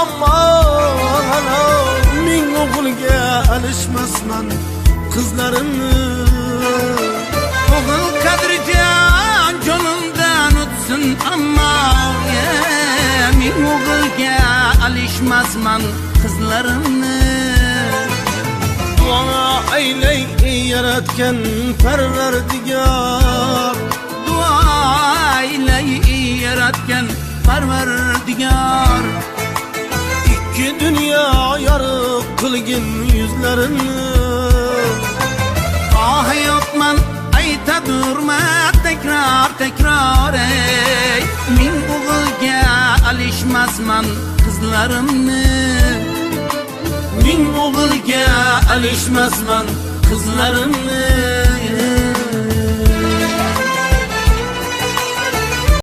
ammo ming o'g'ilga alishmasman qizlarimni. O'g'il qadrijon jonimdan o'tsin ammo ming o'g'ilga alishmasman qizlarimni. Duo aylay yaratgan Parvardigor, Duo aylay yaratgan Parvardigor. ikki dunyo yorug' qilgin yuzlarimni. Hayotman aytadurma takror takror ming o'g'ilga alishmasman qizlarimni. Ming o'g'ilga alishmasman qizlarimni.